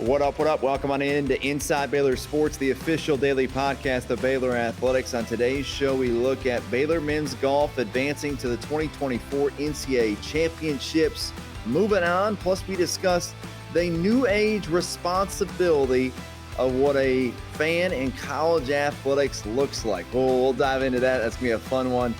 What up, what up? Welcome on in to Inside Baylor Sports, the official daily podcast of Baylor Athletics. On today's show, we look at Baylor men's golf advancing to the 2024 NCAA Championships. Moving on, plus we discuss the new age responsibility of what a fan in college athletics looks like. We'll dive into that. That's going to be a fun one.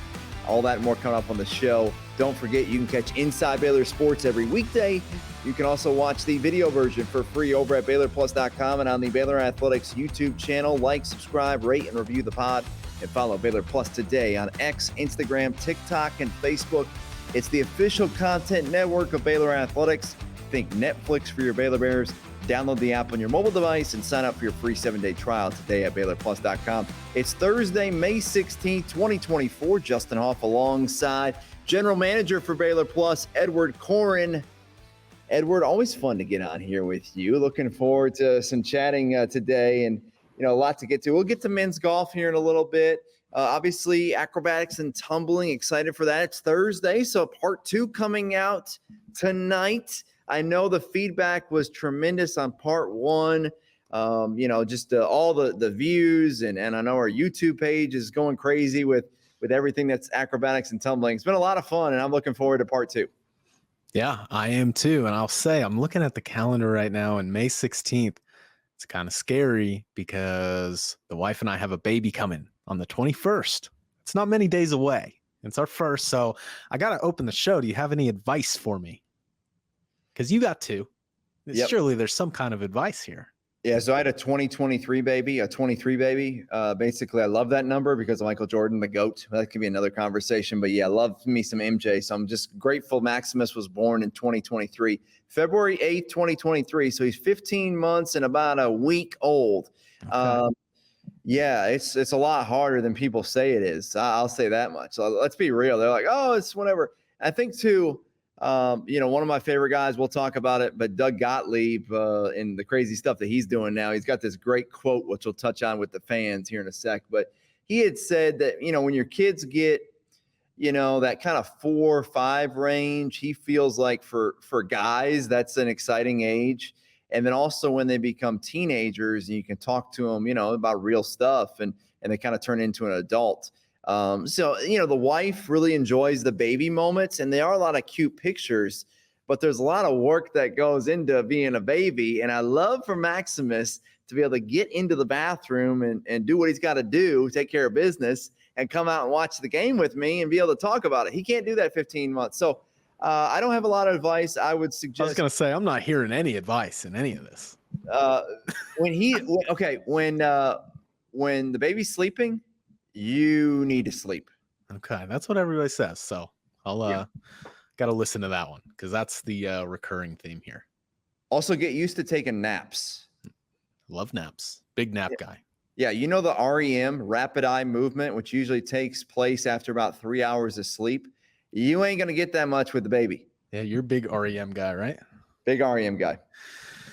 All that and more coming up on the show. Don't forget, you can catch Inside Baylor Sports every weekday. You can also watch the video version for free over at BaylorPlus.com and on the Baylor Athletics YouTube channel. Like, subscribe, rate, and review the pod. And follow Baylor Plus today on X, Instagram, TikTok, and Facebook. It's the official content network of Baylor Athletics. Think Netflix for your Baylor Bears. Download the app on your mobile device and sign up for your free 7-day trial today at BaylorPlus.com. It's Thursday, May 16th, 2024. Justin Hoff alongside General Manager for Baylor Plus, Edward Corin. Edward, always fun to get on here with you. Looking forward to some chatting today, and a lot to get to. We'll get to men's golf here in a little bit. Obviously, acrobatics and tumbling. Excited for that. It's Thursday, so part 2 coming out tonight. I know the feedback was tremendous on part 1. Just all the views, and I know our YouTube page is going crazy with everything that's acrobatics and tumbling. It's been a lot of fun, and I'm looking forward to part 2. Yeah, I am too. And I'll say, I'm looking at the calendar right now, and May 16th, it's kind of scary because the wife and I have a baby coming on the 21st. It's not many days away. It's our first. So I got to open the show. Do you have any advice for me? Because you got 2. Yep. Surely there's some kind of advice here. Yeah, so I had a 2023 baby, a 23 baby. Basically, I love that number because of Michael Jordan, the GOAT. That could be another conversation. But yeah, I love me some MJ. So I'm just grateful Maximus was born in 2023. February 8th, 2023. So he's 15 months and about a week old. Okay. Yeah, it's a lot harder than people say it is. I'll say that much. So let's be real. They're like, oh, it's whatever. I think, too, one of my favorite guys, we'll talk about it, but Doug Gottlieb and the crazy stuff that he's doing now, he's got this great quote, which we'll touch on with the fans here in a sec. But he had said that, when your kids get, that kind of 4 or 5 range, he feels like for guys, that's an exciting age. And then also when they become teenagers and you can talk to them, about real stuff and they kind of turn into an adult. The wife really enjoys the baby moments, and there are a lot of cute pictures, but there's a lot of work that goes into being a baby. And I love for Maximus to be able to get into the bathroom and do what he's got to do, take care of business, and come out and watch the game with me and be able to talk about it. He can't do that 15 months. So I don't have a lot of advice. I would suggest. I was going to say, I'm not hearing any advice in any of this. When the baby's sleeping, you need to sleep. Okay, that's what everybody says. So I'll got to listen to that one because that's the recurring theme here. Also, get used to taking naps. Love naps. Big nap guy. Yeah, the REM, rapid eye movement, which usually takes place after about 3 hours of sleep. You ain't going to get that much with the baby. Yeah, you're a big REM guy, right? Big REM guy.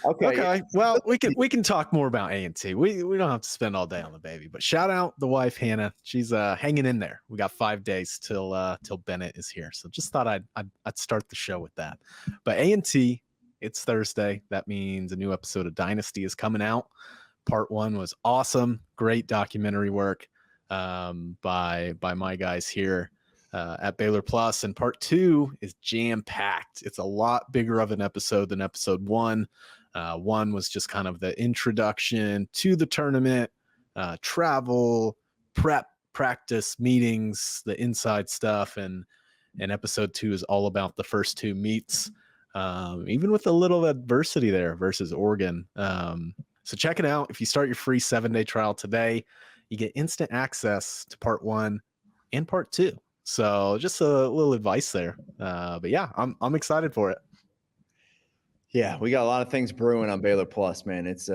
Okay. Well, we can talk more about A&T. We don't have to spend all day on the baby, but shout out the wife, Hannah. She's hanging in there. We got 5 days till Bennett is here. So just thought I'd start the show with that. But A&T, it's Thursday. That means a new episode of Dynasty is coming out. Part 1 was awesome. Great documentary work by my guys here at Baylor Plus. And part 2 is jam-packed. It's a lot bigger of an episode than episode 1. 1 was just kind of the introduction to the tournament, travel, prep, practice, meetings, the inside stuff. And episode 2 is all about the first 2 meets, even with a little adversity there versus Oregon. So check it out. If you start your free 7-day trial today, you get instant access to part 1 and part 2. So just a little advice there. But yeah, I'm excited for it. Yeah, we got a lot of things brewing on Baylor Plus, man. It's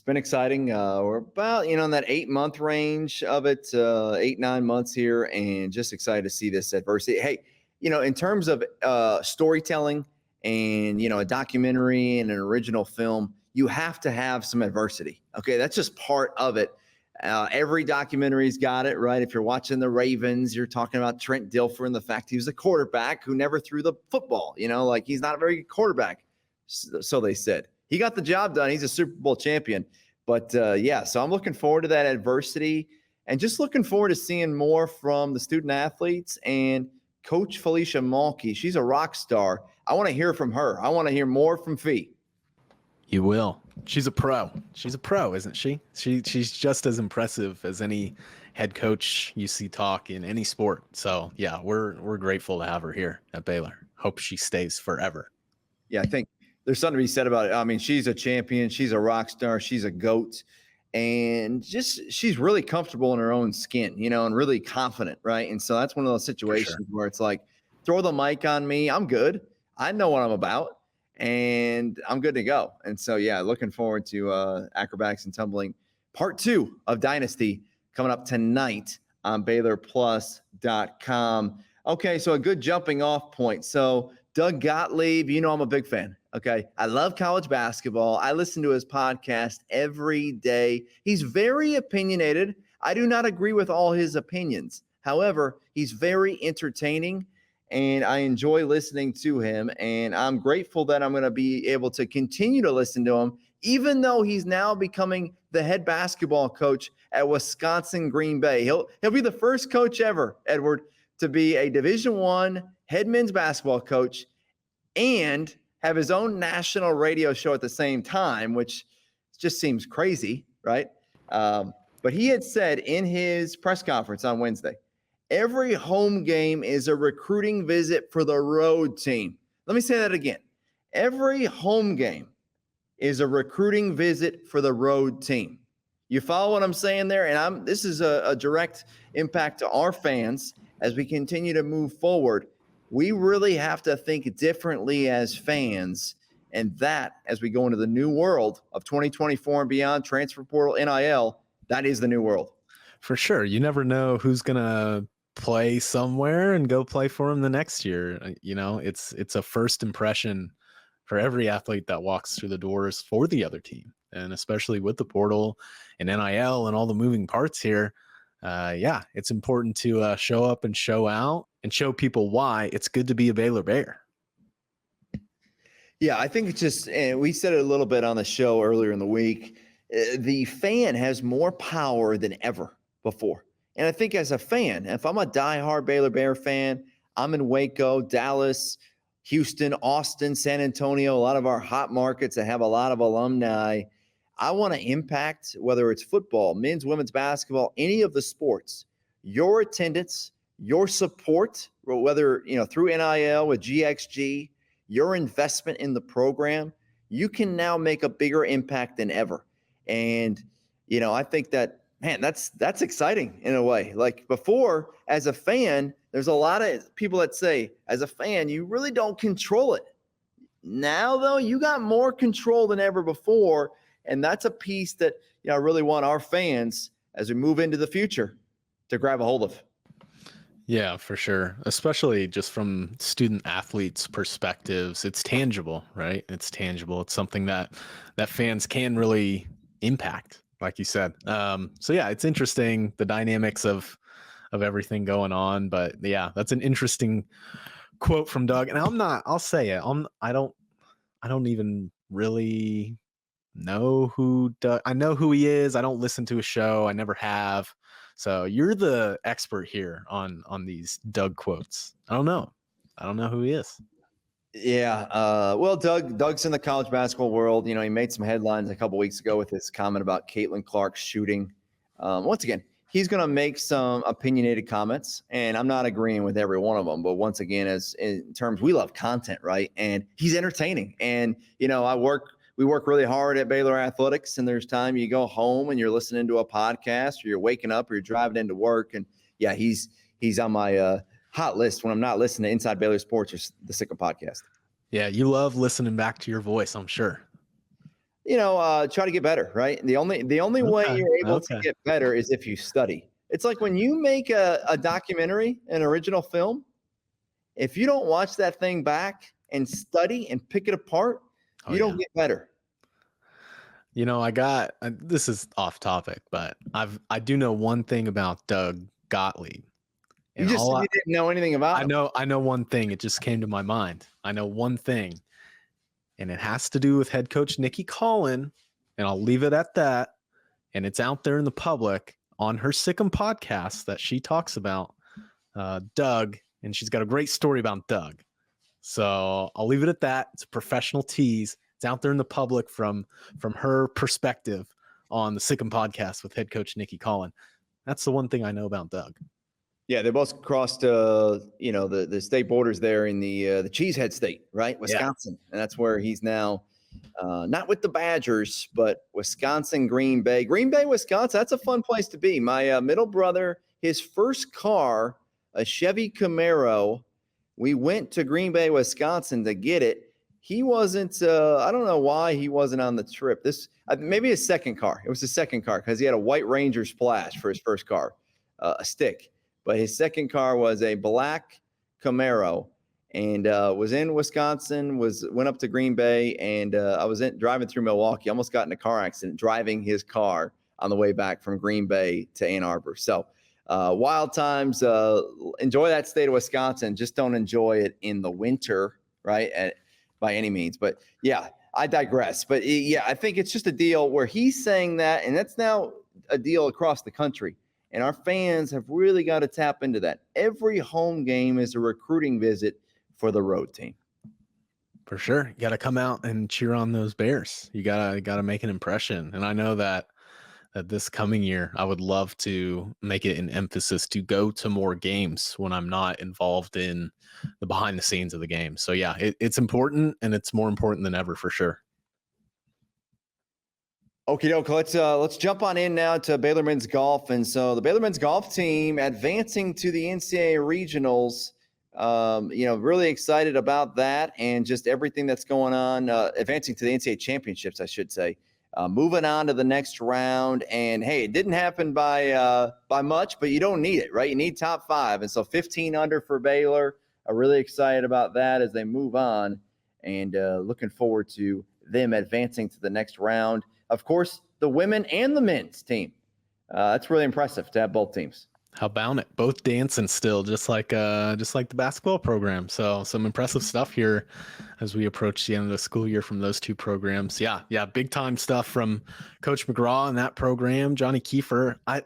been exciting. We're about, in that 8-month range of it, 8-9 months here, and just excited to see this adversity. Hey, in terms of storytelling and, a documentary and an original film, you have to have some adversity. Okay, that's just part of it. Every documentary's got it, right? If you're watching the Ravens, you're talking about Trent Dilfer and the fact he was a quarterback who never threw the football. He's not a very good quarterback. So they said. he got the job done. He's a Super Bowl champion. But yeah, so I'm looking forward to that adversity and just looking forward to seeing more from the student athletes and Coach Felicia Mulkey. She's a rock star. I want to hear from her. I want to hear more from Fee. You will. She's a pro. She's a pro, isn't she? She's just as impressive as any head coach you see talk in any sport. So yeah, we're grateful to have her here at Baylor. Hope she stays forever. Yeah, I think there's something to be said about it. I mean, she's a champion. She's a rock star. She's a GOAT. And just she's really comfortable in her own skin, and really confident, right? And so that's one of those situations where it's like, throw the mic on me. I'm good. I know what I'm about, and I'm good to go. And so, yeah, looking forward to Acrobatics and Tumbling Part 2 of Dynasty coming up tonight on BaylorPlus.com. Okay, so a good jumping off point. So Doug Gottlieb, I'm a big fan. Okay. I love college basketball. I listen to his podcast every day. He's very opinionated. I do not agree with all his opinions. However, he's very entertaining and I enjoy listening to him. And I'm grateful that I'm going to be able to continue to listen to him, even though he's now becoming the head basketball coach at Wisconsin Green Bay. He'll be the first coach ever, Edward, to be a Division I head men's basketball coach and have his own national radio show at the same time, which just seems crazy, right? But he had said in his press conference on Wednesday, every home game is a recruiting visit for the road team. Let me say that again. Every home game is a recruiting visit for the road team. You follow what I'm saying there? And this is a direct impact to our fans as we continue to move forward. We really have to think differently as fans, and that as we go into the new world of 2024 and beyond, transfer portal, NIL, that is the new world. For sure. You never know who's going to play somewhere and go play for him the next year. It's a first impression for every athlete that walks through the doors for the other team, and especially with the portal and NIL and all the moving parts here. It's important to show up and show out and show people why it's good to be a Baylor Bear. Yeah, I think it's just, and we said it a little bit on the show earlier in the week, the fan has more power than ever before. And I think as a fan, if I'm a diehard Baylor Bear fan, I'm in Waco, Dallas, Houston, Austin, San Antonio, a lot of our hot markets that have a lot of alumni. I want to impact, whether it's football, men's, women's basketball, any of the sports, your attendance, your support, whether, through NIL with GXG, your investment in the program, you can now make a bigger impact than ever. And, I think that, man, that's exciting in a way. Like before, as a fan, there's a lot of people that say, as a fan, you really don't control it. Now, though, you got more control than ever before. And that's a piece that, I really want our fans, as we move into the future, to grab a hold of. Yeah, for sure. Especially just from student athletes' perspectives. It's tangible, right? It's tangible. It's something that fans can really impact, like you said. So yeah, it's interesting, the dynamics of everything going on. But yeah, that's an interesting quote from Doug. And I'll say it. I don't even really know who Doug. I know who he is. I don't listen to his show. I never have. So you're the expert here on these Doug quotes. I don't know who he is. Yeah. Well, Doug's in the college basketball world. He made some headlines a couple weeks ago with his comment about Caitlin Clark's shooting. Once again, he's going to make some opinionated comments, and I'm not agreeing with every one of them. But once again, as in terms, we love content, right? And he's entertaining. And, we work really hard at Baylor Athletics, and there's time you go home and you're listening to a podcast, or you're waking up, or you're driving into work. And yeah, he's on my hot list when I'm not listening to Inside Baylor Sports or the Sicko podcast. Yeah, you love listening back to your voice, I'm sure. Try to get better, right? The only way you're able to get better is if you study. It's like when you make a documentary, an original film, if you don't watch that thing back and study and pick it apart, you don't get better. This is off topic, but I do know one thing about Doug Gottlieb. You didn't know anything about him. I know one thing. It just came to my mind. I know one thing. and it has to do with head coach Nikki Collin, and I'll leave it at that. And it's out there in the public on her Sikkim podcast that she talks about Doug, and she's got a great story about Doug. So I'll leave it at that. It's a professional tease. It's out there in the public from her perspective on the Sikkim podcast with head coach Nikki Collin. That's the one thing I know about Doug. Yeah, they both crossed, the state borders there in the Cheesehead State, right? Wisconsin. Yeah. And that's where he's now, not with the Badgers, but Wisconsin, Green Bay. Green Bay, Wisconsin, that's a fun place to be. My middle brother, his first car, a Chevy Camaro, we went to Green Bay, Wisconsin to get it. He wasn't, I don't know why he wasn't on the trip. Maybe his second car. It was his second car because he had a White Ranger Splash for his first car, a stick. But his second car was a black Camaro, and was in Wisconsin, went up to Green Bay, and I was driving through Milwaukee, almost got in a car accident driving his car on the way back from Green Bay to Ann Arbor. So wild times. Enjoy that state of Wisconsin. Just don't enjoy it in the winter, right, by any means. But, yeah, I digress. But, yeah, I think it's just a deal where he's saying that, and that's now a deal across the country. And our fans have really got to tap into that. Every home game is a recruiting visit for the road team. For sure. You got to come out and cheer on those Bears. You got to make an impression. And I know that this coming year, I would love to make it an emphasis to go to more games when I'm not involved in the behind the scenes of the game. So yeah, it's important, and it's more important than ever for sure. Okie doke. Let's jump on in now to Baylor men's golf. And so the Baylor men's golf team advancing to the NCAA regionals. Really excited about that and just everything that's going on. Advancing to the NCAA championships, I should say. Moving on to the next round. And hey, it didn't happen by much, but you don't need it, right? You need top 5. And so 15 under for Baylor. I'm really excited about that as they move on, and looking forward to them advancing to the next round. Of course, the women and the men's team. That's really impressive to have both teams. How about it? Both dancing still, just like the basketball program. So some impressive stuff here as we approach the end of the school year from those two programs. Yeah, big time stuff from Coach McGraw and that program. Johnny Kiefer, I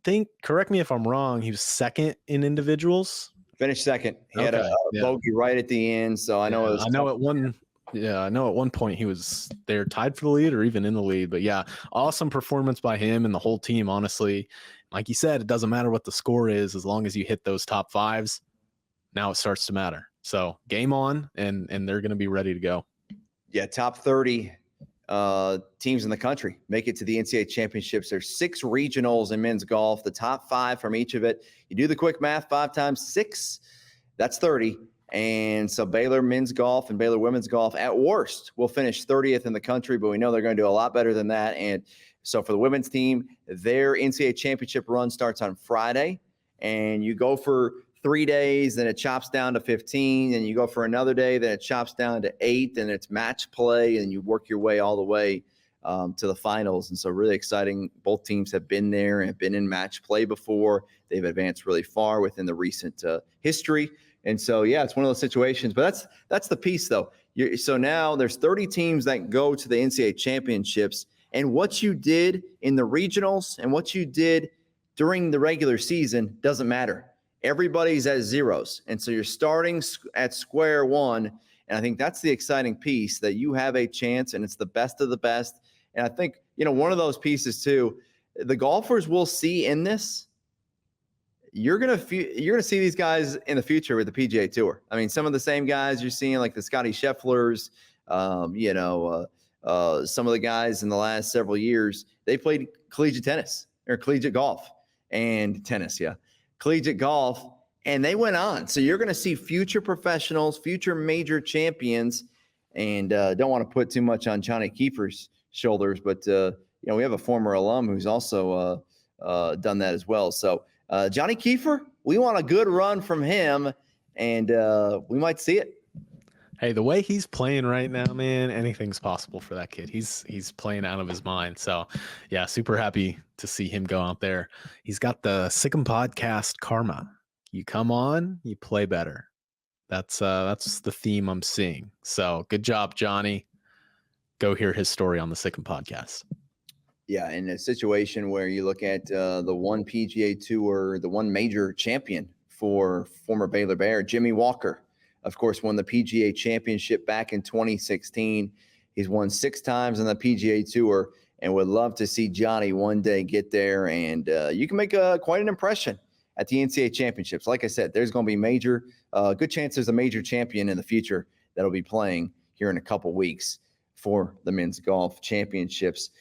think, correct me if I'm wrong, he was second in individuals. Finished second. He had a bogey right at the end. So I know at one point he was there tied for the lead or even in the lead. But yeah, awesome performance by him and the whole team, honestly. Like you said, it doesn't matter what the score is as long as you hit those top 5s. Now it starts to matter. So game on, and they're going to be ready to go. Yeah, top 30 teams in the country make it to the NCAA championships. There's 6 regionals in men's golf, the top 5 from each of it. You do the quick math, 5 times 6, that's 30. And so Baylor men's golf and Baylor women's golf at worst will finish 30th in the country, but we know they're going to do a lot better than that. And so for the women's team, their NCAA championship run starts on Friday, and you go for 3 days, then it chops down to 15, and you go for another day, then it chops down to 8, and it's match play, and you work your way all the way to the finals. And so really exciting. Both teams have been there and have been in match play before. They've advanced really far within the recent history. And so, yeah, it's one of those situations. But that's the piece, though. So now there's 30 teams that go to the NCAA championships. And what you did in the regionals and what you did during the regular season doesn't matter. Everybody's at zeros. And so you're starting at square one. And I think that's the exciting piece, that you have a chance, and it's the best of the best. And I think, one of those pieces, too, the golfers will see in this. You're gonna see these guys in the future with the PGA Tour. I mean, some of the same guys you're seeing, like the Scotty Schefflers, some of the guys in the last several years, they played collegiate tennis or collegiate golf and tennis, collegiate golf, and they went on. So you're going to see future professionals, future major champions, and don't want to put too much on Johnny Kiefer's shoulders, but we have a former alum who's also done that as well. So. Johnny Kiefer, we want a good run from him, and we might see it. Hey, the way he's playing right now, man, anything's possible for that kid. He's playing out of his mind. So, yeah, super happy to see him go out there. He's got the Sikkim podcast karma. You come on, you play better. That's the theme I'm seeing. So good job, Johnny. Go hear his story on the Sikkim podcast. Yeah, in a situation where you look at the one PGA Tour, the one major champion for former Baylor Bear, Jimmy Walker, of course, won the PGA Championship back in 2016. He's won 6 times on the PGA Tour, and would love to see Johnny one day get there. And you can make quite an impression at the NCAA Championships. Like I said, there's going to be good chance there's a major champion in the future that'll be playing here in a couple weeks for the men's golf championships.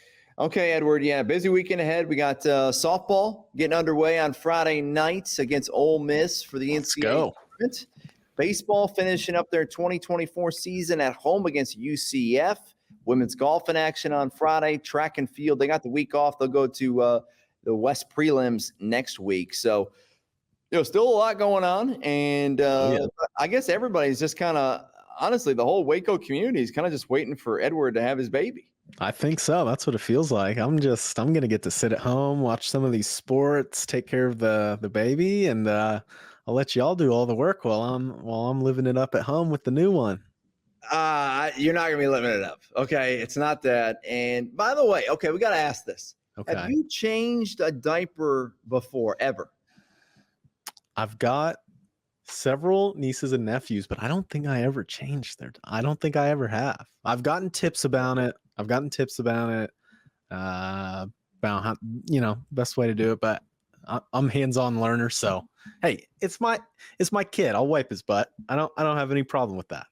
Okay, Edward. Yeah, busy weekend ahead. We got softball getting underway on Friday nights against Ole Miss for the NCAA tournament. Baseball finishing up their 2024 season at home against UCF. Women's golf in action on Friday. Track and field. They got the week off. They'll go to the West prelims next week. So, still a lot going on. And I guess everybody's just kind of, honestly, the whole Waco community is kind of just waiting for Edward to have his baby. I think so. That's what it feels like. I'm going to get to sit at home, watch some of these sports, take care of the baby, and I'll let y'all do all the work while I'm living it up at home with the new one. You're not going to be living it up. Okay. It's not that. And by the way, okay, we got to ask this. Okay. Have you changed a diaper before ever? I've got several nieces and nephews, but I don't think I ever changed I don't think I ever have. I've gotten tips about it. About how, best way to do it, but I'm hands-on learner. So, hey, it's my kid. I'll wipe his butt. I don't have any problem with that.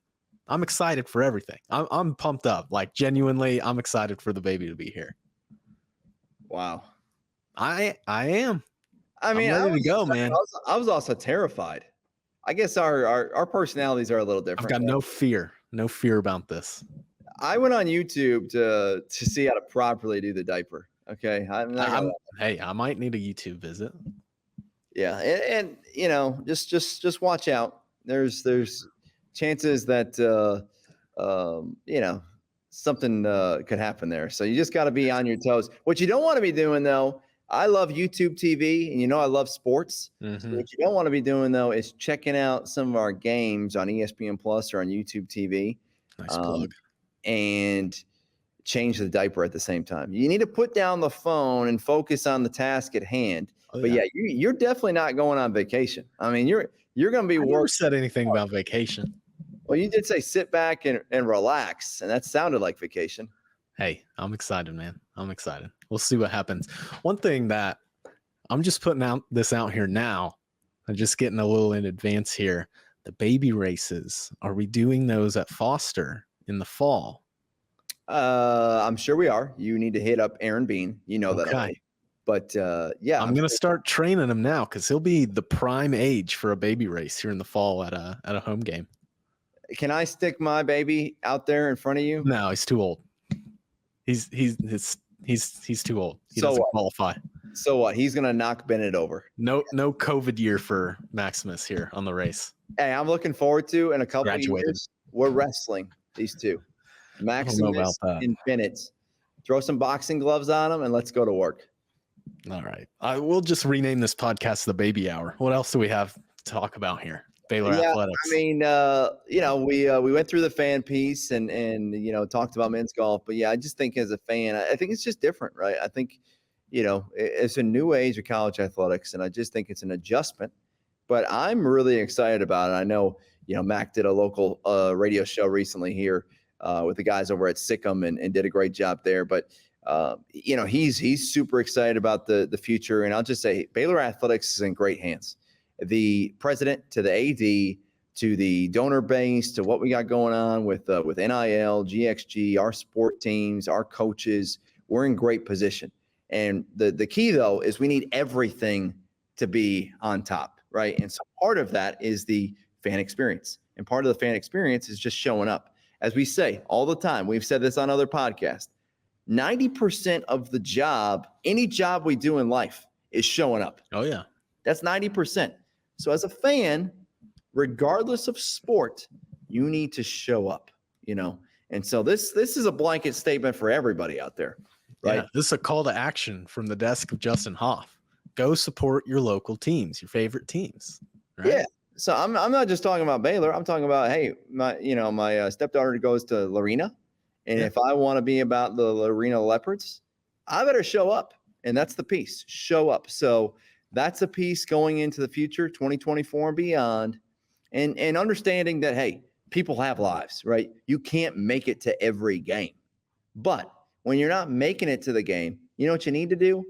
I'm excited for everything. I'm pumped up. Like, genuinely, I'm excited for the baby to be here. Wow. I am. I mean, I'm ready to go, man. I was also terrified. I guess our personalities are a little different. I've got no fear about this. I went on YouTube to see how to properly do the diaper. Okay. I might need a YouTube visit. Yeah. And just watch out. There's chances that, something could happen there. So you just got to be on your toes. What you don't want to be doing, though, I love YouTube TV, and I love sports. Mm-hmm. So what you don't want to be doing, though, is checking out some of our games on ESPN Plus or on YouTube TV. Nice plug. And change the diaper at the same time. You need to put down the phone and focus on the task at hand. Oh, but you're definitely not going on vacation. I mean, you're going to be working. Never said anything about vacation. Well, you did say sit back and relax, and that sounded like vacation. Hey, I'm excited, man. I'm excited. We'll see what happens. One thing that I'm just putting this out here now, I'm just getting a little in advance here. The baby races, are we doing those at Foster in the fall? I'm sure we are. You need to hit up Aaron Bean. You know that already. But yeah, I'm going to start training him now because he'll be the prime age for a baby race here in the fall at a home game. Can I stick my baby out there in front of you? No, he's too old. He's too old. He doesn't qualify. So what? He's gonna knock Bennett over. No COVID year for Maximus here on the race. Hey, I'm looking forward to in a couple of years. We're wrestling these two, Maximus and Bennett. Throw some boxing gloves on them and let's go to work. All right. We'll just rename this podcast the Baby Hour. What else do we have to talk about here? Baylor Athletics. I mean, we went through the fan piece and talked about men's golf, but yeah, I just think as a fan, I think it's just different, right? I think, it's a new age of college athletics, and I just think it's an adjustment, but I'm really excited about it. I know, Mac did a local radio show recently here with the guys over at Sikkim and did a great job there, but he's super excited about the future. And I'll just say Baylor Athletics is in great hands. The president to the AD to the donor base to what we got going on with NIL, GXG, our sport teams, our coaches, we're in great position. And the key, though, is we need everything to be on top, right? And so part of that is the fan experience. And part of the fan experience is just showing up. As we say all the time, we've said this on other podcasts, 90% of the job, any job we do in life, is showing up. Oh, yeah. That's 90%. So as a fan, regardless of sport, you need to show up, And so this is a blanket statement for everybody out there, right? Yeah, this is a call to action from the desk of Justin Hoff. Go support your local teams, your favorite teams. Right? Yeah. So I'm not just talking about Baylor. I'm talking about, hey, my stepdaughter goes to Lorena, and if I want to be about the Lorena Leopards, I better show up, and that's the piece. Show up. So that's a piece going into the future, 2024 and beyond, and understanding that, hey, people have lives, right? You can't make it to every game, but when you're not making it to the game, you know what you need to do?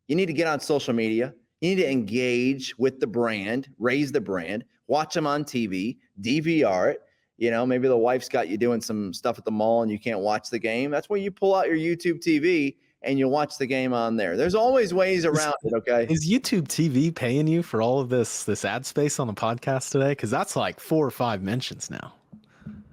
You need to get on social media. You need to engage with the brand, raise the brand, watch them on TV, DVR it. Maybe the wife's got you doing some stuff at the mall and you can't watch the game. That's where you pull out your YouTube TV and you watch the game on there. There's always ways around it, okay? Is YouTube TV paying you for all of this ad space on the podcast today? Because that's like 4 or 5 mentions now.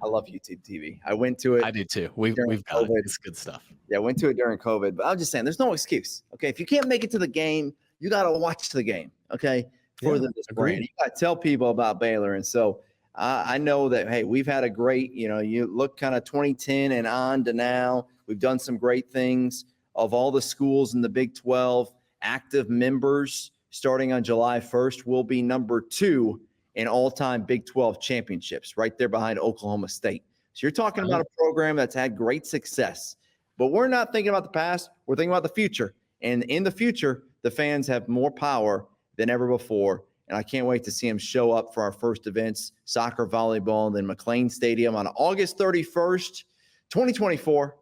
I love YouTube TV. I went to it. I do too. We've got it. It's good stuff. Yeah, I went to it during COVID, but I was just saying there's no excuse. Okay. If you can't make it to the game, you got to watch the game. Okay. For this brand. You got to tell people about Baylor. And so I know that, hey, we've had a great, you look kind of 2010 and on to now. We've done some great things. Of all the schools in the Big 12, active members starting on July 1st will be number 2 in all-time Big 12 championships, right there behind Oklahoma State. So you're talking about a program that's had great success. But we're not thinking about the past. We're thinking about the future. And in the future, the fans have more power than ever before. And I can't wait to see them show up for our first events, soccer, volleyball, and then McLean Stadium on August 31st, 2024.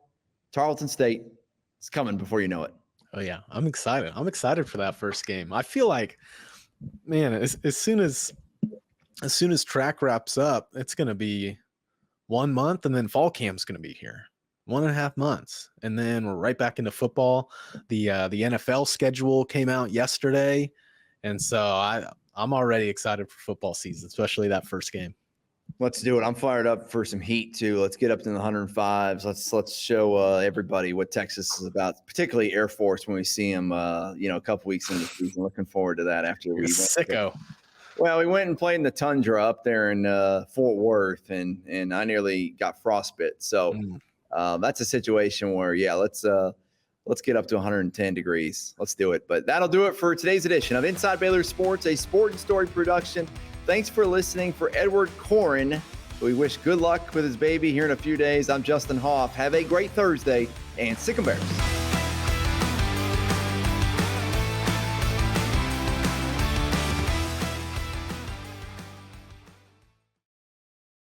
Tarleton State is coming before you know it. Oh, yeah. I'm excited. I'm excited for that first game. I feel like, man, as soon as track wraps up, it's going to be 1 month, and then fall camp's going to be here. 1.5 months, and then we're right back into football. The NFL schedule came out yesterday, and so I'm already excited for football season, especially that first game. Let's do it. I'm fired up for some heat too. Let's get up to the 105s. Let's show everybody what Texas is about, particularly Air Force when we see them. A couple weeks into the season. Looking forward to that. After we sicko. Well, we went and played in the tundra up there in Fort Worth, and I nearly got frostbite. So. That's a situation where, let's get up to 110 degrees. Let's do it. But that'll do it for today's edition of Inside Baylor Sports, a Sport and Story production. Thanks for listening. For Edward Corin, we wish good luck with his baby here in a few days. I'm Justin Hoff. Have a great Thursday, and Sick 'em Bears.